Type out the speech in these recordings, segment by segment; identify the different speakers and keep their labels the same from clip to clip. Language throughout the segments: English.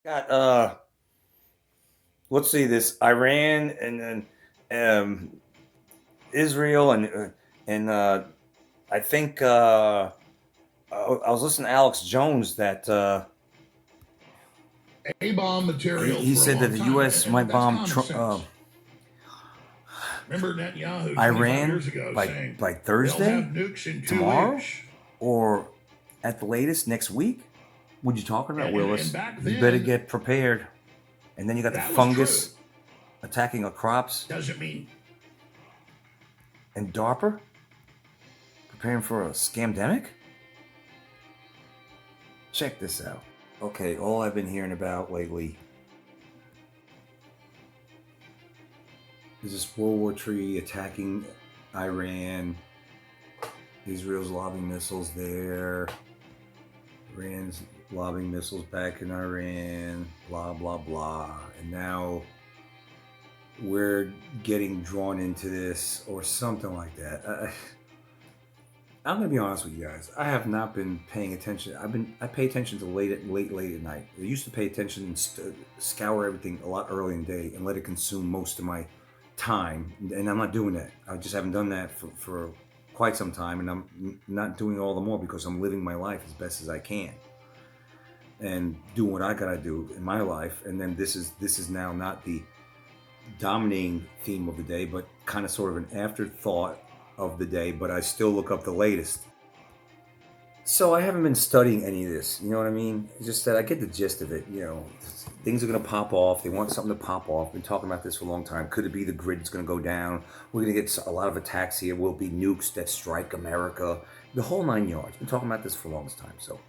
Speaker 1: Got let's see this Iran and then Israel and I think I was listening to Alex Jones that
Speaker 2: A-bomb material
Speaker 1: he
Speaker 2: for a
Speaker 1: said that
Speaker 2: long
Speaker 1: the
Speaker 2: time,
Speaker 1: U.S.
Speaker 2: and
Speaker 1: might
Speaker 2: that's
Speaker 1: bomb
Speaker 2: common sense. Remember Netanyahu 25
Speaker 1: Iran
Speaker 2: years ago
Speaker 1: by
Speaker 2: saying they'll have
Speaker 1: Thursday,
Speaker 2: nukes in 2 weeks.
Speaker 1: tomorrow, or at the latest next week. What you talking about,
Speaker 2: And
Speaker 1: Willis?
Speaker 2: back
Speaker 1: You better
Speaker 2: then,
Speaker 1: get prepared. And then you got the
Speaker 2: that was true.
Speaker 1: fungus attacking our crops,
Speaker 2: Doesn't mean
Speaker 1: and DARPA preparing for a scamdemic. Check this out. Okay, all I've been hearing about lately is this World War III attacking Iran. Israel's lobbing missiles there. Iran's lobbing missiles back in Iran. Blah, blah, blah. And now we're getting drawn into this or something like that. I'm gonna be honest with you guys. I have not been paying attention. I pay attention to late at night. I used to pay attention and scour everything a lot early in the day and let it consume most of my time. And I'm not doing that. I just haven't done that for quite some time, and I'm not doing all the more because I'm living my life as best as I can and doing what I gotta do in my life. And then this is now not the dominating theme of the day, but kind of sort of an afterthought of the day, but I still look up the latest. So I haven't been studying any of this, you know what I mean? It's just that I get the gist of it, Things are going to pop off. They want something to pop off. Been talking about this for a long time. Could it be the grid's going to go down? We're going to get a lot of attacks here. Will be nukes that strike America. The whole 9 yards. Been talking about this for the longest time. So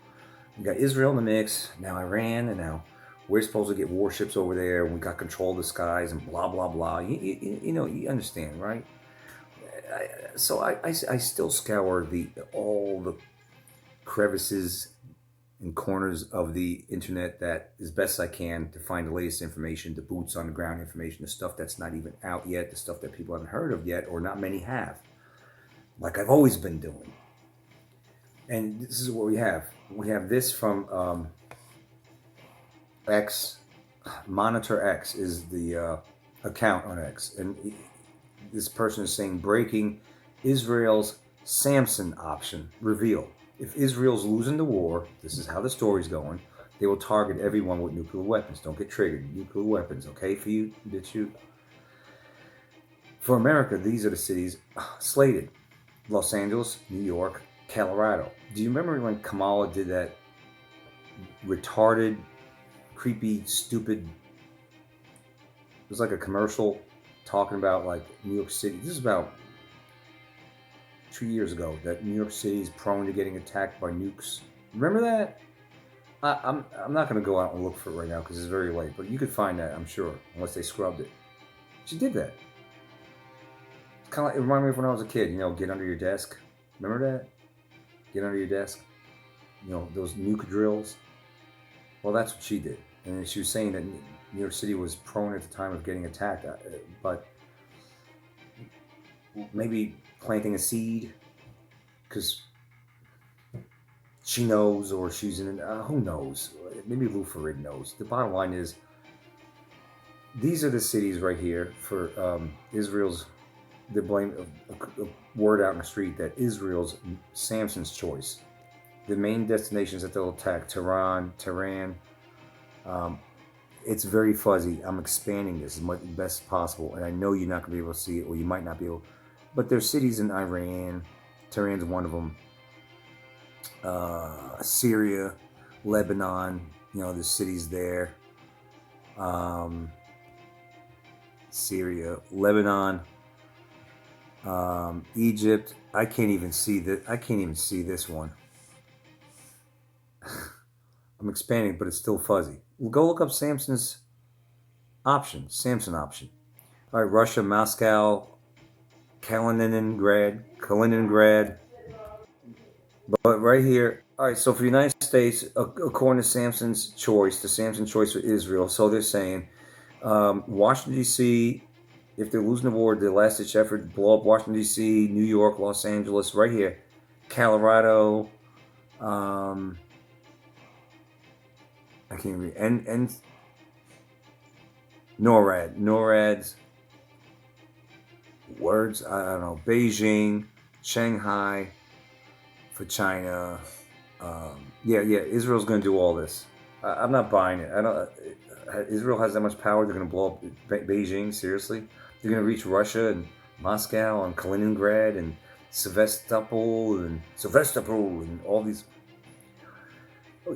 Speaker 1: we got Israel in the mix, now Iran, and now we're supposed to get warships over there. And we got control of the skies and blah, blah, blah. You understand, right? I still scour all the crevices and corners of the internet that as best I can to find the latest information, the boots on the ground information, the stuff that's not even out yet, the stuff that people haven't heard of yet, or not many have, like I've always been doing. And this is what we have. We have this from X. Monitor X is the account on X, and this person is saying breaking Israel's SAMSON option reveal. If Israel's losing the war, this is how the story's going, they will target everyone with nuclear weapons. Don't get triggered. Nuclear weapons, okay for you, bitch you. For America, these are the cities slated. Los Angeles, New York, Colorado. Do you remember when Kamala did that retarded, creepy, stupid, it was like a commercial talking about like New York City. This is about 2 years ago that New York City is prone to getting attacked by nukes. Remember that? I'm not going to go out and look for it right now because it's very late, but you could find that, I'm sure, unless they scrubbed it. She did that. It's kind of like, it reminded me of when I was a kid, get under your desk. Remember that? Get under your desk. Those nuke drills. Well, that's what she did. And she was saying that New York City was prone at the time of getting attacked, but maybe planting a seed because she knows, or she's in. Who knows? Maybe Lou Ferrig knows. The bottom line is, these are the cities right here for Israel's. They blame a word out in the street that Israel's Samson's choice. The main destinations that they'll attack: Tehran. It's very fuzzy. I'm expanding this as much best possible, and I know you're not going to be able to see it, or you might not be able. But there's cities in Iran. Tehran's one of them. Syria, Lebanon. There's cities there. Syria, Lebanon, Egypt. I can't even see that. I can't even see this one. I'm expanding, but it's still fuzzy. We'll go look up Samson's option. Samson option. All right, Russia, Moscow, Kaliningrad. But right here, all right, so for the United States, according to Samson's choice, the Samson choice for Israel, so they're saying Washington, D.C., if they're losing the war, the last-ditch effort, blow up Washington, D.C., New York, Los Angeles, right here, Colorado, I can't read. And NORAD's words, I don't know. Beijing, Shanghai for China. Yeah, Israel's going to do all this. I'm not buying it. I don't. Israel has that much power. They're going to blow up Beijing. Seriously, they're going to reach Russia and Moscow and Kaliningrad and Sevastopol and all these.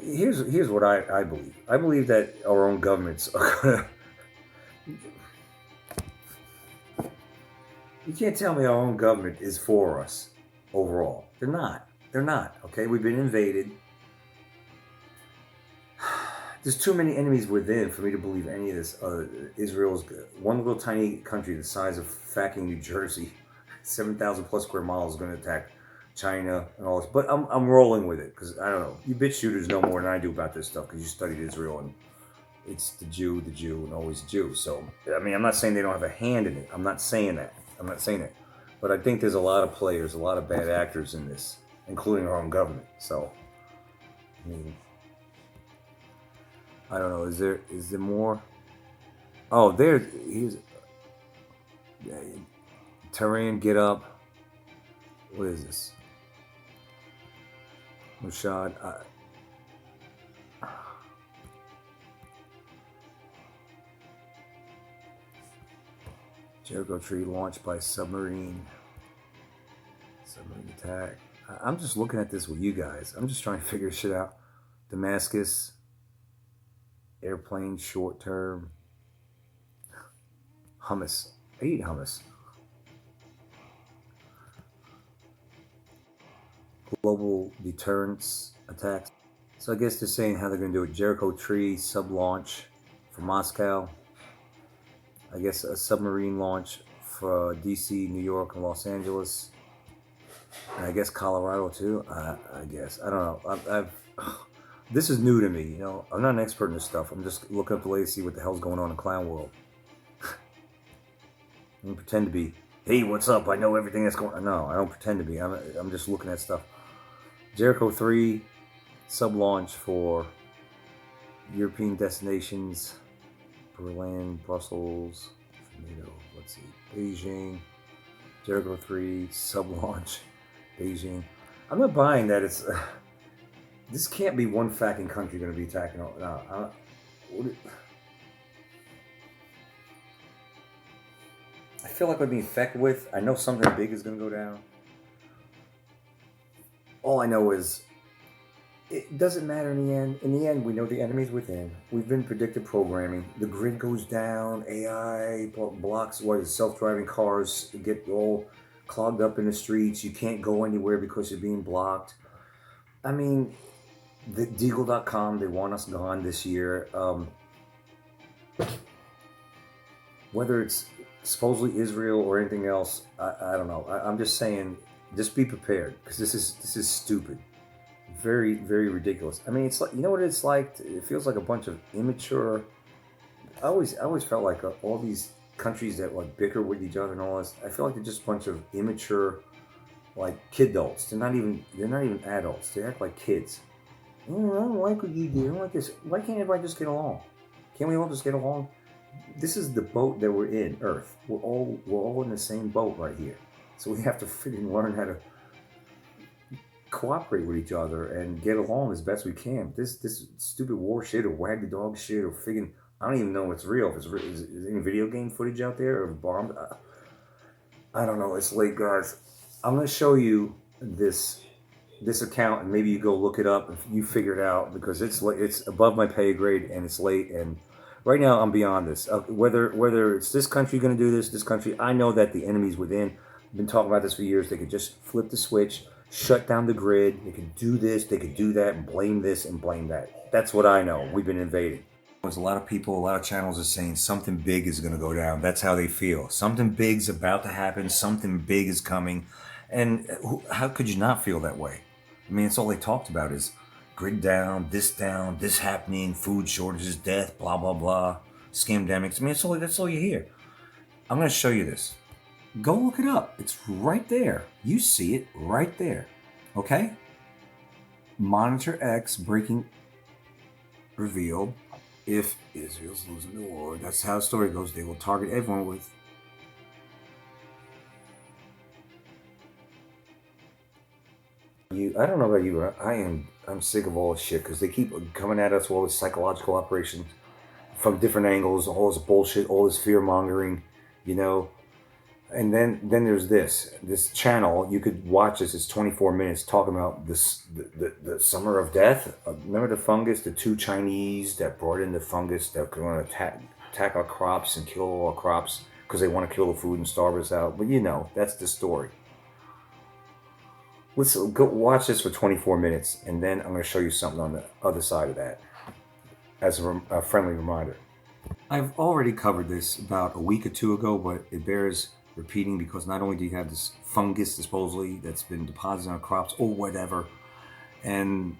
Speaker 1: Here's what I believe. I believe that our own governments are gonna. You can't tell me our own government is for us overall. They're not. They're not. Okay, we've been invaded. There's too many enemies within for me to believe any of this. Israel's one little tiny country the size of fucking New Jersey, 7,000 plus square miles, is going to attack China and all this. But I'm rolling with it because I don't know. You bitch shooters know more than I do about this stuff because you studied Israel and it's the Jew, and always the Jew. So I mean, I'm not saying they don't have a hand in it. I'm not saying that. But I think there's a lot of players, a lot of bad actors in this, including our own government. So I mean, I don't know. Is there more? Oh, he's Tehran. Get up. What is this? Rashad. Jericho tree launched by submarine attack. I'm just looking at this with you guys. I'm just trying to figure shit out. Damascus. Airplane short term. Hummus. I eat hummus. Global deterrence attacks. So I guess they're saying how they're going to do it. Jericho tree sub launch for Moscow. I guess a submarine launch for DC, New York, and Los Angeles. And I guess Colorado too. I guess. I don't know. This is new to me, you know. I'm not an expert in this stuff. I'm just looking up the latest to see what the hell's going on in Clown World. I don't pretend to be, hey, what's up? I know everything that's going on. No, I don't pretend to be. I'm just looking at stuff. Jericho 3 sub-launch for European destinations. Berlin, Brussels, NATO, let's see, Beijing. Jericho 3 sub-launch, Beijing. I'm not buying that it's... This can't be one fucking country going to be attacking. No, I feel like we're being fecked with. I know something big is going to go down. All I know is it doesn't matter in the end. In the end, we know the enemy's within. We've been predictive programming. The grid goes down. AI blocks self-driving cars get all clogged up in the streets. You can't go anywhere because you're being blocked. I mean... The Deagle.com, they want us gone this year. Whether it's supposedly Israel or anything else, I don't know. I'm just saying, just be prepared because this is stupid, very, very ridiculous. I mean, it's like, you know what it's like? It feels like a bunch of immature. I always felt like all these countries that like bicker with each other and all this. I feel like they're just a bunch of immature, like kidults. They're not even adults. They act like kids. I don't like what you do. I don't like this. Why can't everybody just get along? Can't we all just get along? This is the boat that we're in, Earth. We're all in the same boat right here. So we have to freaking learn how to cooperate with each other and get along as best we can. This stupid war shit or wag the dog shit or freaking, I don't even know if it's real. If it's real, is any video game footage out there or bombed? I don't know. It's late, guys. I'm gonna show you this account and maybe you go look it up if you figure it out because it's above my pay grade and it's late and right now I'm beyond this. Whether it's this country going to do this country, I know that the enemy's within. I've been talking about this for years. They could just flip the switch, shut down the grid. They could do this, they could do that, and blame this and blame that. That's what I know. We've been invaded. There's a lot of people, a lot of channels are saying something big is going to go down. That's how they feel. Something big's about to happen. Something big is coming. And how could you not feel that way? I mean, it's all they talked about is grid down, this happening, food shortages, death, blah, blah, blah, scamdemics. I mean, that's all you hear. I'm going to show you this. Go look it up. It's right there. You see it right there. Okay? Monitor X breaking revealed if Israel's losing the war. That's how the story goes. They will target everyone with. I don't know about you, but I'm sick of all this shit because they keep coming at us with all this psychological operations from different angles, all this bullshit, all this fear mongering, you know. And then there's this channel you could watch this. It's 24 minutes talking about this the summer of death. Remember the fungus, the two Chinese that brought in the fungus that could want to attack our crops and kill all our crops because they want to kill the food and starve us out. But you know, that's the story. Let's go watch this for 24 minutes, and then I'm going to show you something on the other side of that as a friendly reminder. I've already covered this about a week or two ago, but it bears repeating because not only do you have this fungus supposedly that's been deposited on crops or whatever, and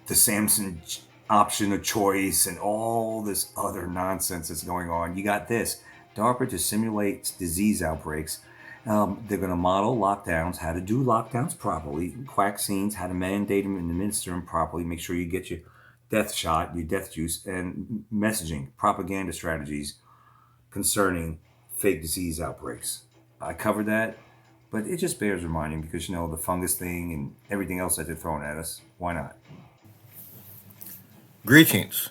Speaker 1: the SAMSON option of choice and all this other nonsense that's going on, you got this. DARPA to simulate disease outbreaks. They're going to model lockdowns, how to do lockdowns properly, vaccines, how to mandate them and administer them properly, make sure you get your death shot, your death juice, and messaging, propaganda strategies concerning fake disease outbreaks. I covered that, but it just bears reminding because, you know, the fungus thing and everything else that they're throwing at us. Why not?
Speaker 3: Greetings.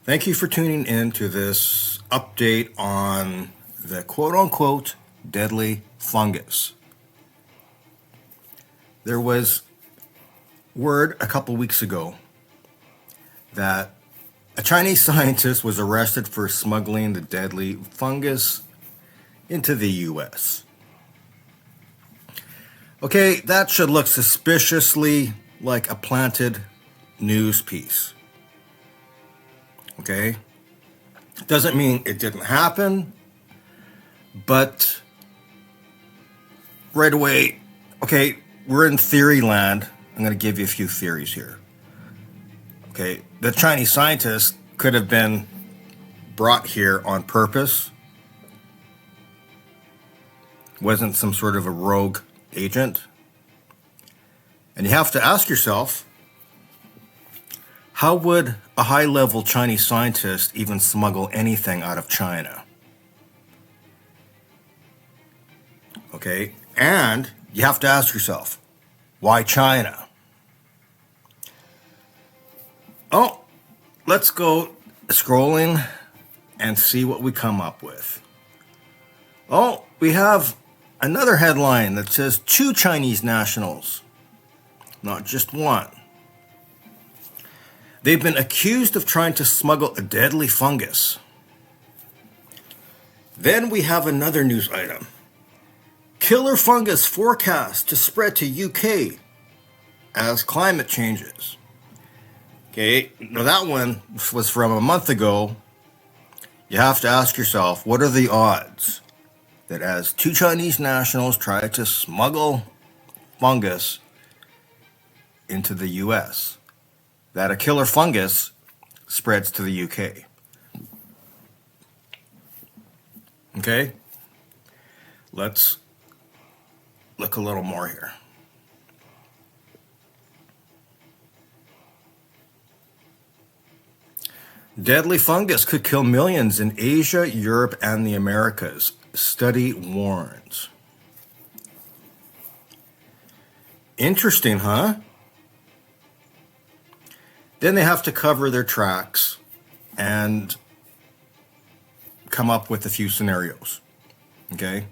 Speaker 3: Thank you for tuning in to this update on the quote-unquote deadly fungus. There was word a couple weeks ago that a Chinese scientist was arrested for smuggling the deadly fungus into the US. Okay, that should look suspiciously like a planted news piece. Okay? Doesn't mean it didn't happen, but right away, okay, we're in theory land. I'm going to give you a few theories here. Okay, the Chinese scientist could have been brought here on purpose. Wasn't some sort of a rogue agent. And you have to ask yourself, how would a high-level Chinese scientist even smuggle anything out of China? Okay, and you have to ask yourself, why China? Oh, let's go scrolling and see what we come up with. Oh, we have another headline that says 2 Chinese nationals, not just one. They've been accused of trying to smuggle a deadly fungus. Then we have another news item. Killer fungus forecast to spread to UK as climate changes. Okay, now that one was from a month ago. You have to ask yourself, what are the odds that as 2 Chinese nationals try to smuggle fungus into the US, that a killer fungus spreads to the UK? Okay, let's look a little more here. Deadly fungus could kill millions in Asia, Europe, and the Americas. Study warns. Interesting, huh? Then they have to cover their tracks and come up with a few scenarios. Okay?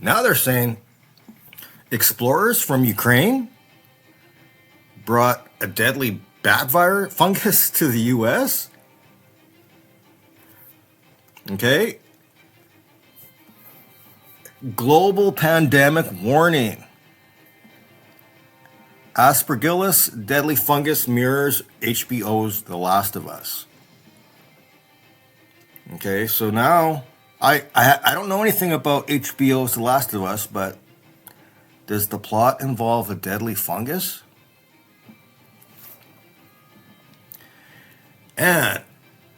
Speaker 3: Now they're saying explorers from Ukraine brought a deadly bat virus fungus to the US. Okay. Global pandemic warning. Aspergillus deadly fungus mirrors HBO's The Last of Us. Okay, so now I don't know anything about HBO's The Last of Us, but does the plot involve a deadly fungus? And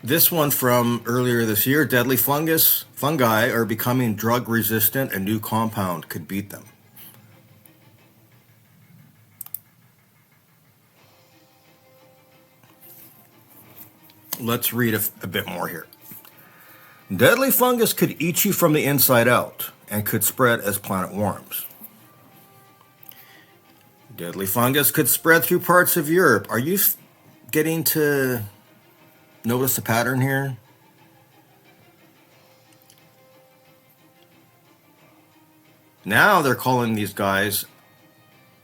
Speaker 3: this one from earlier this year, deadly fungi are becoming drug resistant. A new compound could beat them. let's read a bit more here. Deadly fungus could eat you from the inside out and could spread as planet warms. Deadly fungus could spread through parts of Europe. Are you getting to notice a pattern here? Now they're calling these guys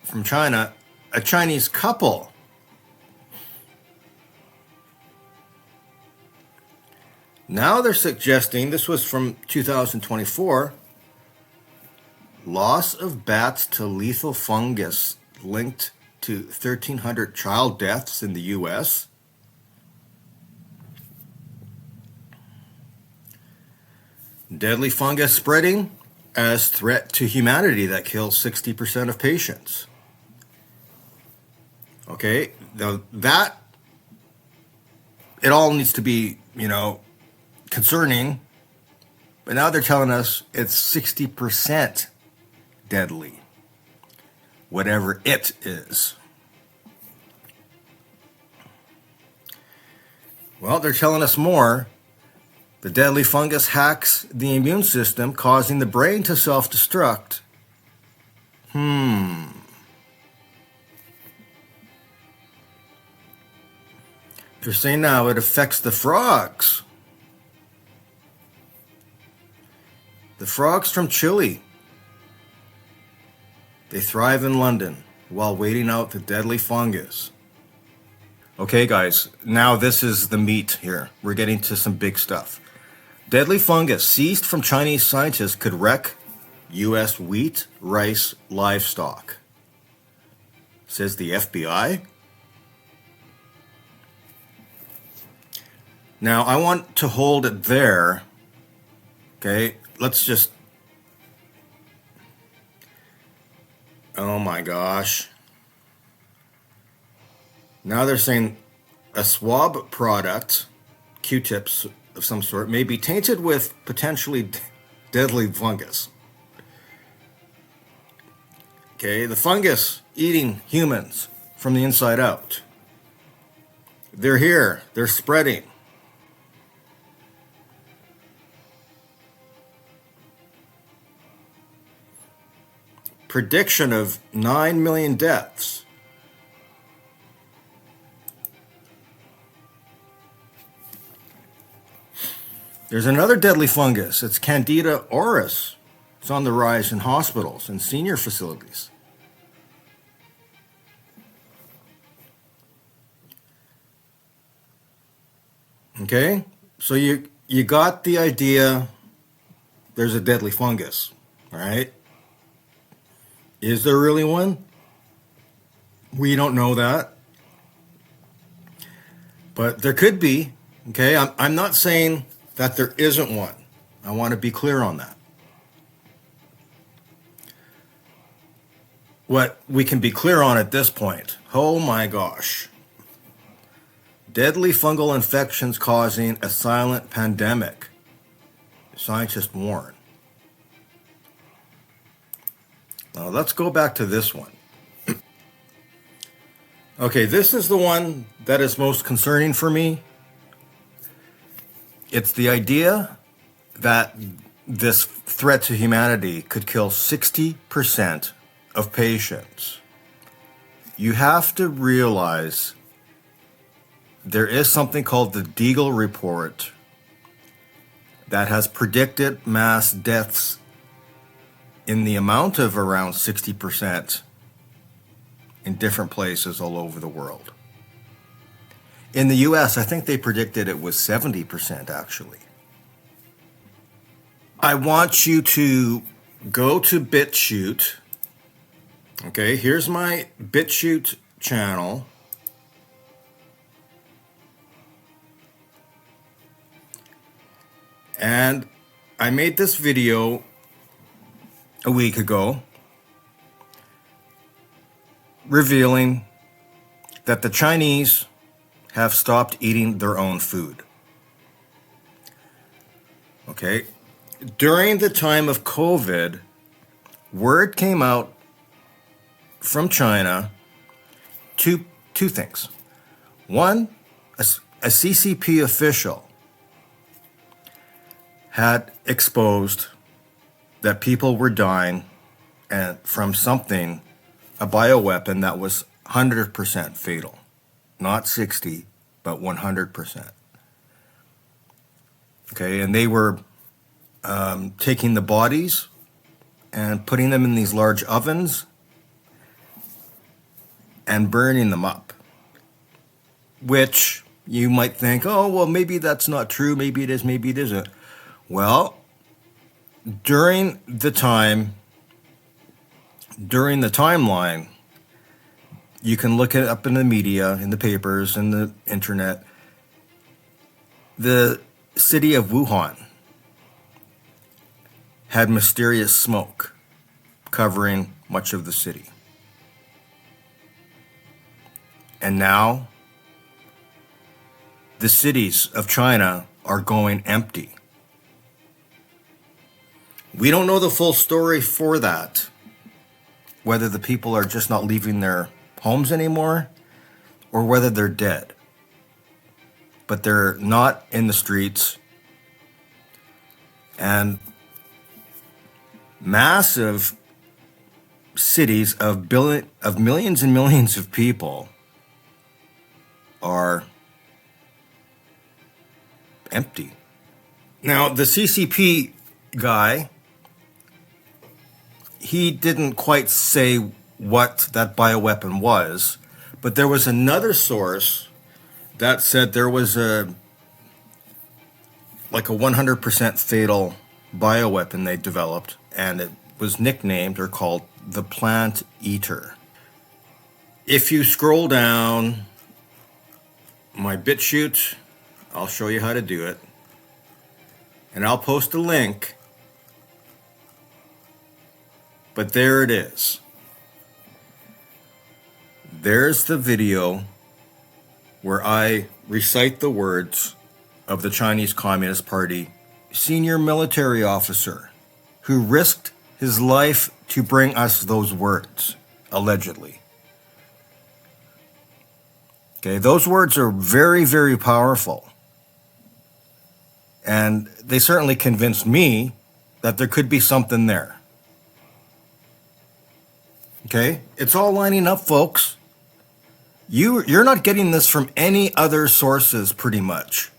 Speaker 3: from China a Chinese couple. Now they're suggesting, this was from 2024, loss of bats to lethal fungus linked to 1,300 child deaths in the U.S. Deadly fungus spreading as threat to humanity that kills 60% of patients. Okay, now that, it all needs to be, concerning, but now they're telling us it's 60% deadly, whatever it is. Well, they're telling us more. The deadly fungus hacks the immune system, causing the brain to self-destruct. They're saying now it affects the frogs. The frogs from Chile. They thrive in London while waiting out the deadly fungus. Okay, guys, now this is the meat here. We're getting to some big stuff. Deadly fungus seized from Chinese scientists could wreck U.S. wheat, rice, livestock, says the FBI. Now, I want to hold it there. Okay, let's just... Oh my gosh. Now they're saying a swab product, Q-tips of some sort, may be tainted with potentially deadly fungus. Okay, the fungus eating humans from the inside out. They're here, they're spreading. Prediction of 9 million deaths. There's another deadly fungus. It's Candida auris. It's on the rise in hospitals and senior facilities. Okay, so you got the idea. There's a deadly fungus, all right? Is there really one? We don't know that. But there could be, okay? I'm not saying that there isn't one. I want to be clear on that. What we can be clear on at this point, oh my gosh. Deadly fungal infections causing a silent pandemic. Scientists warn. Now let's go back to this one. Okay, this is the one that is most concerning for me. It's the idea that this threat to humanity could kill 60% of patients. You have to realize there is something called the Deagle Report that has predicted mass deaths in the amount of around 60% in different places all over the world. In the US, I think they predicted it was 70% actually. I want you to go to BitChute. Okay, here's my BitChute channel. And I made this video a week ago revealing that the Chinese have stopped eating their own food. Okay, during the time of COVID, word came out from China two things. One, a CCP official had exposed that people were dying and from something, a bioweapon that was 100% fatal. Not 60, but 100%. Okay, and they were taking the bodies and putting them in these large ovens and burning them up. Which you might think, oh, well, maybe that's not true. Maybe it is, maybe it isn't. Well, during the timeline, you can look it up in the media, in the papers, in the internet. The city of Wuhan had mysterious smoke covering much of the city. And now, the cities of China are going empty. We don't know the full story for that, whether the people are just not leaving their homes anymore or whether they're dead. But they're not in the streets. And massive cities of millions and millions of people are empty. Now, the CCP guy, he didn't quite say what that bioweapon was, but there was another source that said there was a 100% fatal bioweapon they developed, and it was nicknamed or called the Plant Eater. If you scroll down my BitChute, I'll show you how to do it, and I'll post a link. But there it is. There's the video where I recite the words of the Chinese Communist Party senior military officer who risked his life to bring us those words, allegedly. Okay, those words are very, very powerful. And they certainly convinced me that there could be something there. Okay, it's all lining up, folks. You're not getting this from any other sources, pretty much.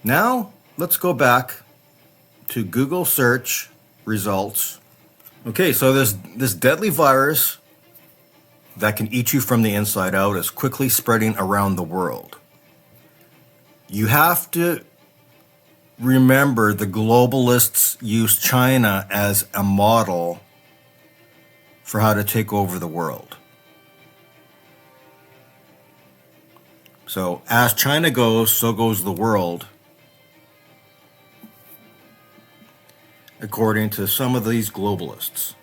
Speaker 3: Now, let's go back to Google search results. Okay, so this deadly virus that can eat you from the inside out is quickly spreading around the world. You have to remember the globalists use China as a model for how to take over the world. So as China goes, so goes the world, according to some of these globalists.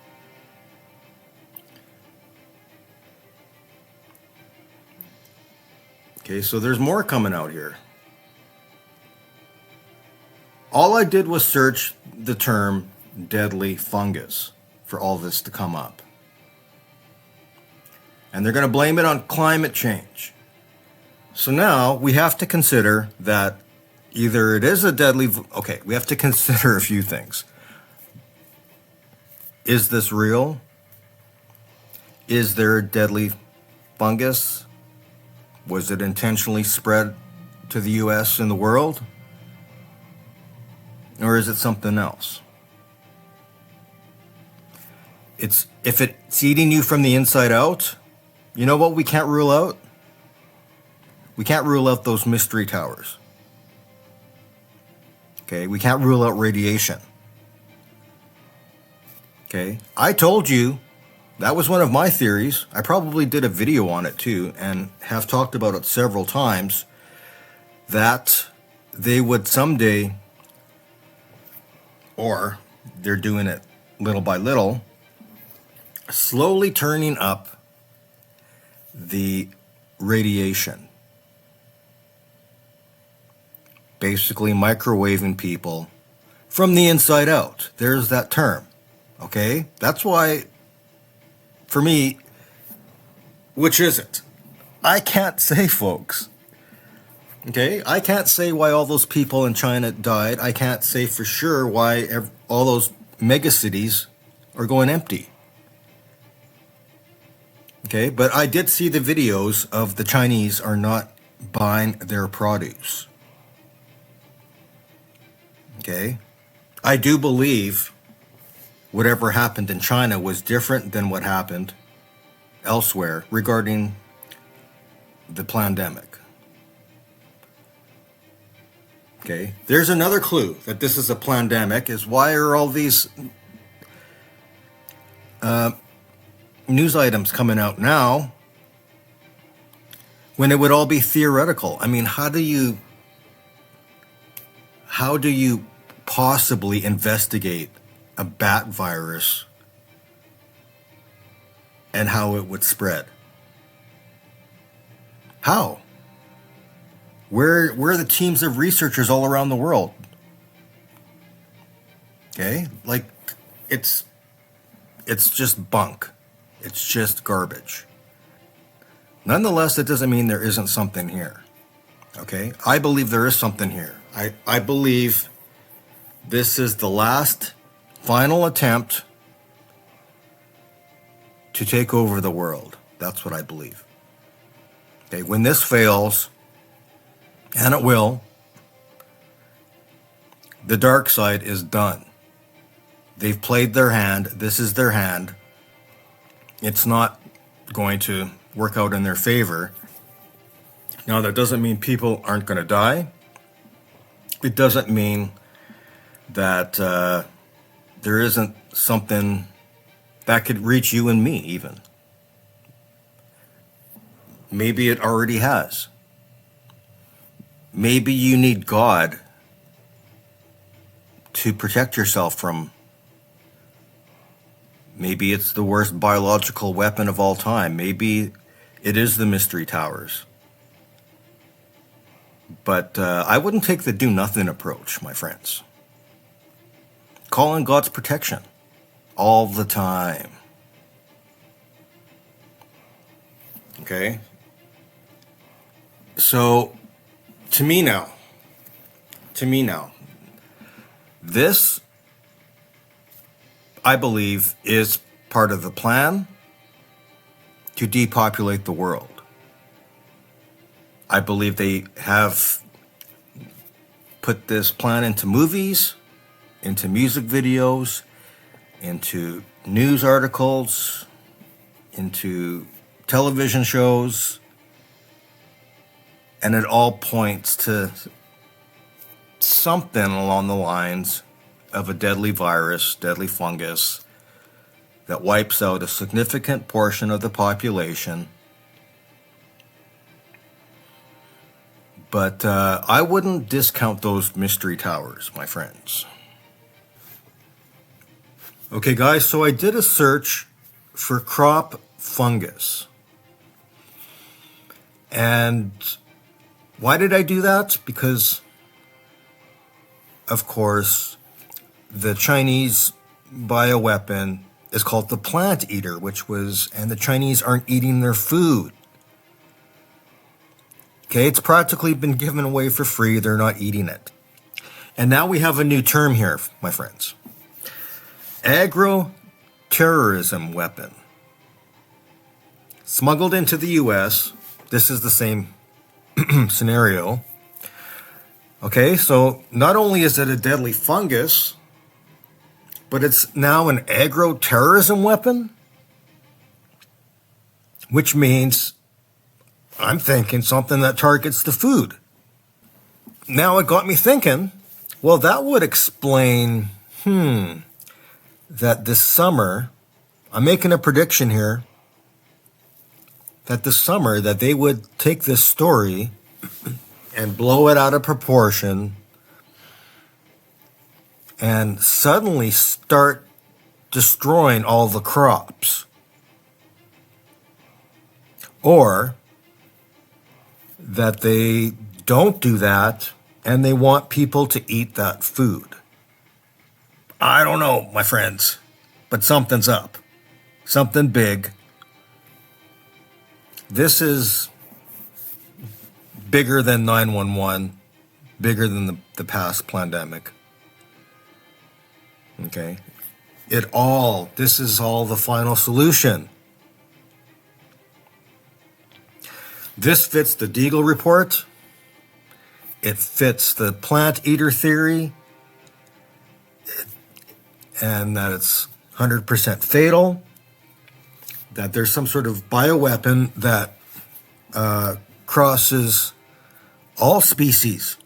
Speaker 3: Okay, so there's more coming out here. All I did was search the term deadly fungus for all this to come up. And they're going to blame it on climate change. So now we have to consider that either it is a deadly... Okay, we have to consider a few things. Is this real? Is there a deadly fungus? Was it intentionally spread to the US and the world? Or is it something else? If it's eating you from the inside out, you know what we can't rule out? We can't rule out those mystery towers. Okay, we can't rule out radiation. Okay, I told you, that was one of my theories. I probably did a video on it too, and have talked about it several times, that they would someday, or they're doing it little by little, slowly turning up the radiation. Basically microwaving people from the inside out. There's that term. Okay? That's why, for me, which is it? I can't say, folks. Okay, I can't say why all those people in China died. I can't say for sure why all those megacities are going empty. Okay, but I did see the videos of the Chinese are not buying their produce. Okay, I do believe whatever happened in China was different than what happened elsewhere regarding the pandemic. Okay, there's another clue that this is a pandemic is why are all these news items coming out now when it would all be theoretical? I mean, how do you possibly investigate a bat virus and how it would spread? How? Where are the teams of researchers all around the world? Okay, like it's just bunk. It's just garbage. Nonetheless, it doesn't mean there isn't something here. Okay, I believe there is something here. I believe this is the last final attempt to take over the world. That's what I believe. Okay, when this fails, and it will, the dark side is done. They've played their hand. This is their hand. It's not going to work out in their favor. Now, that doesn't mean people aren't going to die. It doesn't mean that there isn't something that could reach you and me even. Maybe it already has. Maybe you need God to protect yourself from. Maybe it's the worst biological weapon of all time. Maybe it is the mystery towers. But I wouldn't take the do-nothing approach, my friends. Call on God's protection all the time. Okay? So, to me now, this, I believe, is part of the plan to depopulate the world. I believe they have put this plan into movies, into music videos, into news articles, into television shows, and it all points to something along the lines of a deadly virus, deadly fungus, that wipes out a significant portion of the population. But I wouldn't discount those mystery towers, my friends. Okay, guys, so I did a search for crop fungus. And why did I do that? Because, of course, the Chinese bioweapon is called the plant eater, and the Chinese aren't eating their food. Okay, it's practically been given away for free. They're not eating it. And now we have a new term here, my friends. Agro-terrorism weapon. Smuggled into the U.S. This is the same scenario. Okay, so not only is it a deadly fungus, but it's now an agro-terrorism weapon, which means I'm thinking something that targets the food. Now it got me thinking, well, that would explain, that this summer, I'm making a prediction here, that this summer that they would take this story and blow it out of proportion and suddenly start destroying all the crops. Or that they don't do that and they want people to eat that food. I don't know, my friends, but something's up. Something big. This is bigger than 911, bigger than the past pandemic. Okay? This is all the final solution. This fits the Deagle report. It fits the plant eater theory, and that it's 100% fatal, that there's some sort of bioweapon that crosses all species.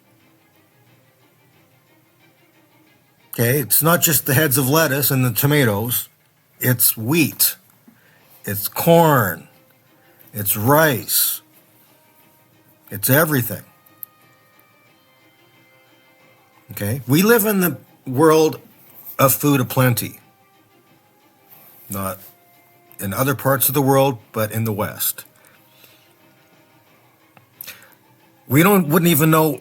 Speaker 3: Okay, it's not just the heads of lettuce and the tomatoes. It's wheat, it's corn, it's rice, it's everything. Okay, we live in the world of food aplenty. Not in other parts of the world, but in the West. Wouldn't even know,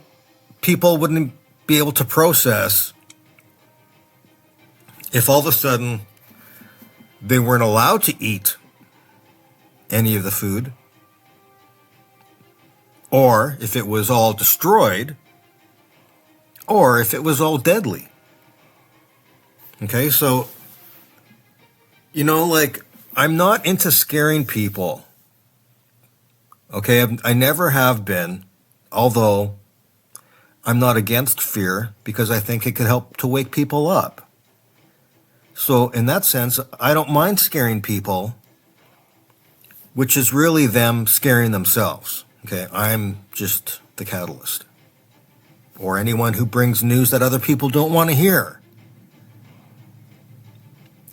Speaker 3: people wouldn't be able to process if all of a sudden they weren't allowed to eat any of the food, or if it was all destroyed, or if it was all deadly. Okay, so, I'm not into scaring people. Okay, I never have been, although I'm not against fear because I think it could help to wake people up. So in that sense, I don't mind scaring people, which is really them scaring themselves. Okay, I'm just the catalyst. Or anyone who brings news that other people don't want to hear.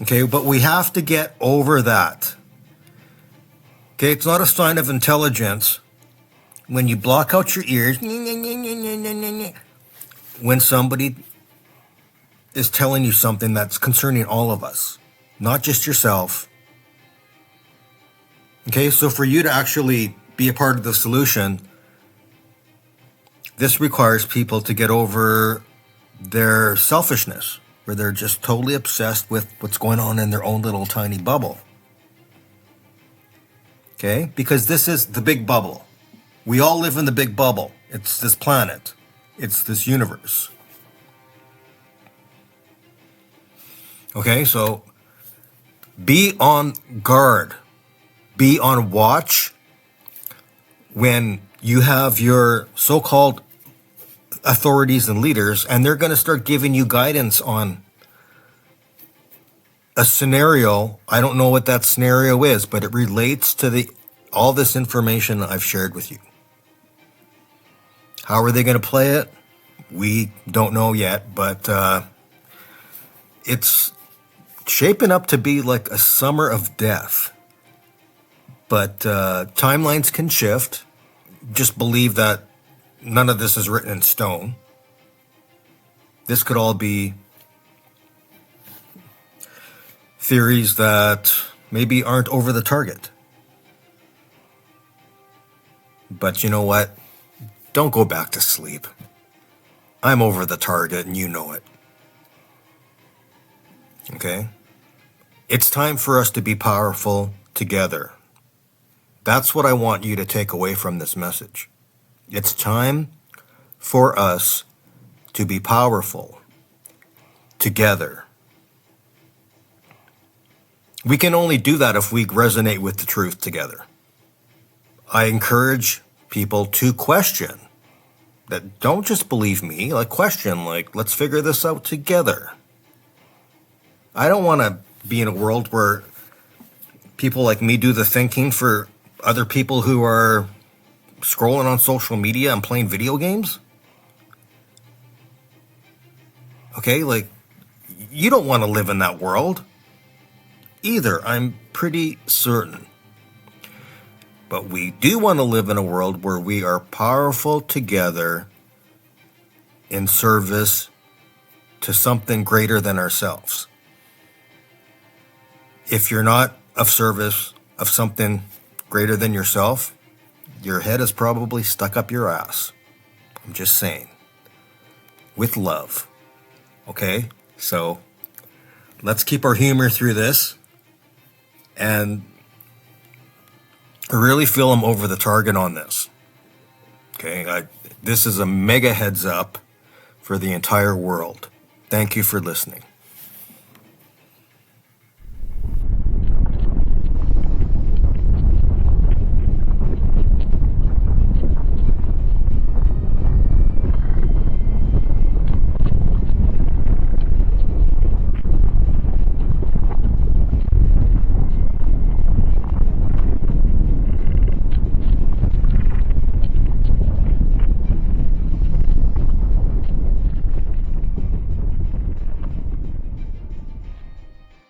Speaker 3: Okay, but we have to get over that. Okay, it's not a sign of intelligence when you block out your ears when somebody is telling you something that's concerning all of us, not just yourself. Okay, so for you to actually be a part of the solution, this requires people to get over their selfishness, where they're just totally obsessed with what's going on in their own little tiny bubble. Okay, because this is the big bubble. We all live in the big bubble. It's this planet. It's this universe. Okay, so be on guard. Be on watch when you have your so-called authorities and leaders, and they're going to start giving you guidance on a scenario. I don't know what that scenario is, but it relates to all this information I've shared with you. How are they going to play it? We don't know yet, but it's shaping up to be like a summer of death. But timelines can shift. Just believe that none of this is written in stone. This could all be theories that maybe aren't over the target. But you know what? Don't go back to sleep. I'm over the target and you know it. Okay? It's time for us to be powerful together. That's what I want you to take away from this message. It's time for us to be powerful together. We can only do that if we resonate with the truth together. I encourage people to question. That don't just believe me, question, let's figure this out together. I don't want to be in a world where people like me do the thinking for other people who are scrolling on social media and playing video games. Okay, you don't want to live in that world either, I'm pretty certain. But we do want to live in a world where we are powerful together in service to something greater than ourselves. If you're not of service of something greater than yourself, your head is probably stuck up your ass. I'm just saying. With love. Okay? So, let's keep our humor through this. And I really feel I'm over the target on this. Okay, this is a mega heads up for the entire world. Thank you for listening.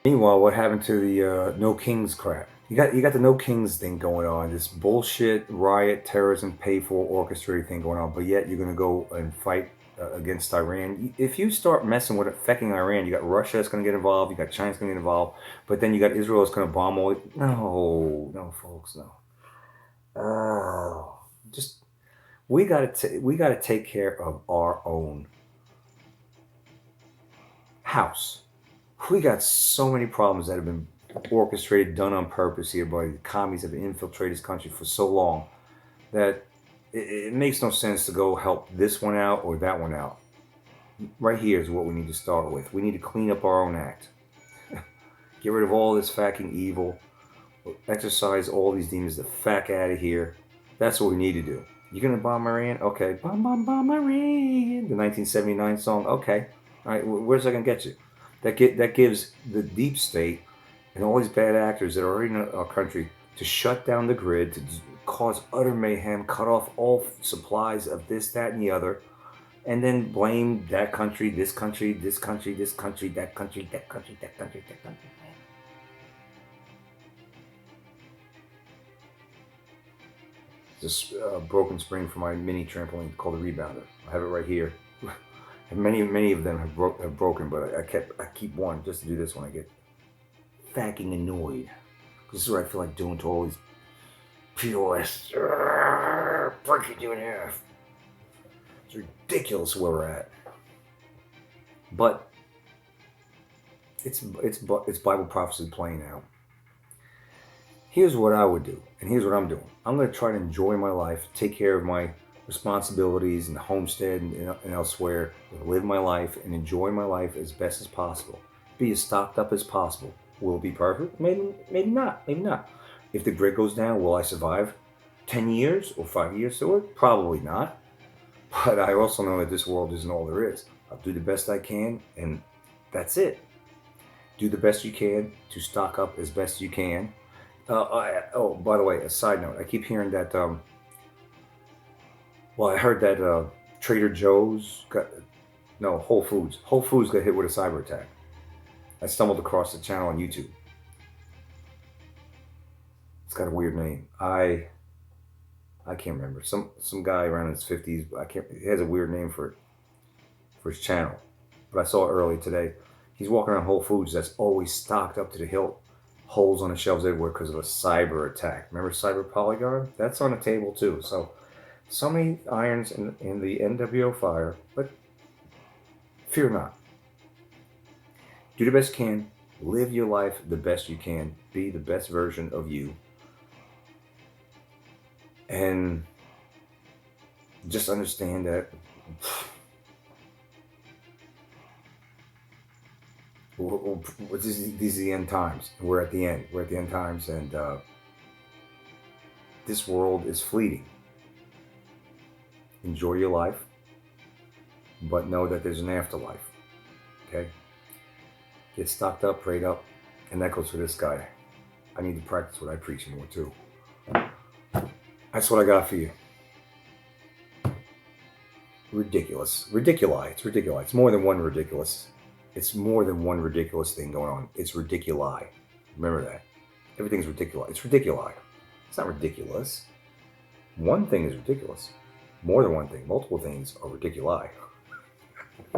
Speaker 1: Meanwhile, what happened to the No Kings crap? You got the No Kings thing going on, this bullshit riot, terrorism, paid for, orchestrated thing going on, but yet you're going to go and fight against Iran. If you start messing with affecting Iran, you got Russia that's going to get involved, you got China's going to get involved, but then you got Israel that's going to bomb all. No, folks, no. Just we got to take care of our own house. We got so many problems that have been orchestrated, done on purpose here by the commies that have infiltrated this country for so long that it makes no sense to go help this one out or that one out. Right here is what we need to start with. We need to clean up our own act. Get rid of all this fucking evil. Exercise all these demons the fuck out of here. That's what we need to do. You're going to bomb Iran? Okay. Bomb Iran. The 1979 song? Okay. All right, where's that going to get you? That gives the deep state and all these bad actors that are already in our country to shut down the grid, to cause utter mayhem, cut off all supplies of this, that, and the other, and then blame that country, this country, this country, this country, that country, that country, that country, that country. This broken spring for my mini trampoline called a rebounder. I have it right here. And many of them have broken, but I keep one just to do this when I get fucking annoyed. This is what I feel like doing to all these POS. Break you in half. It's ridiculous where we're at. But it's Bible prophecy playing out. Here's what I would do, and here's what I'm doing. I'm going to try to enjoy my life, take care of my responsibilities and homestead and elsewhere, live my life and enjoy my life as best as possible. Be as stocked up as possible. Will it be perfect? Maybe not. Maybe not. If the grid goes down, will I survive 10 years or 5 years to it? Probably not. But I also know that this world isn't all there is. I'll do the best I can, and that's it. Do the best you can to stock up as best you can. By the way, a side note. I keep hearing that I heard that Trader Joe's Whole Foods. Whole Foods got hit with a cyber attack. I stumbled across the channel on YouTube. It's got a weird name. I can't remember. Some guy around in his 50s. He has a weird name for his channel. But I saw it early today. He's walking around Whole Foods that's always stocked up to the hilt. Holes on the shelves everywhere because of a cyber attack. Remember Cyber Polygon? That's on the table too. So many irons in the NWO fire, but fear not. Do the best you can. Live your life the best you can. Be the best version of you. And just understand that these are the end times. We're at the end. We're at the end times, and this world is fleeting. Enjoy your life, but know that there's an afterlife. Okay? Get stocked up, prayed up, and that goes for this guy. I need to practice what I preach more too. That's what I got for you. Ridiculous. Ridiculi. It's ridiculi. It's more than one ridiculous. It's more than one ridiculous thing going on. It's ridiculi. Remember that. Everything's ridiculous. It's ridiculi. It's not ridiculous. One thing is ridiculous. More than one thing. Multiple things are ridiculi.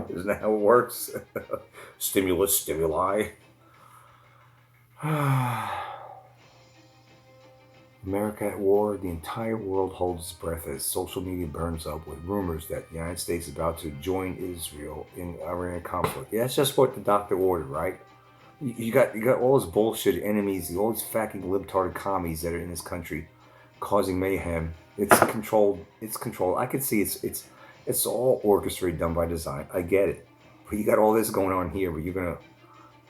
Speaker 1: Isn't that how it works? Stimulus, stimuli. America at war. The entire world holds its breath as social media burns up with rumors that the United States is about to join Israel in Iran conflict. Yeah, that's just what the doctor ordered, right? You got all those bullshit enemies, all these fucking libtard commies that are in this country causing mayhem It's controlled. It's controlled. I could see it's all orchestrated, done by design. I get it, but you got all this going on here. But you're gonna.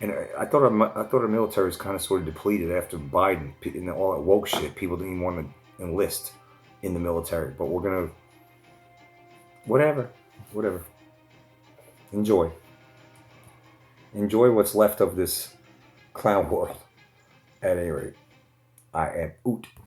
Speaker 1: And I thought our military was kind of sort of depleted after Biden and all that woke shit. People didn't even want to enlist in the military. But we're gonna. Whatever. Enjoy what's left of this clown world. At any rate, I am out.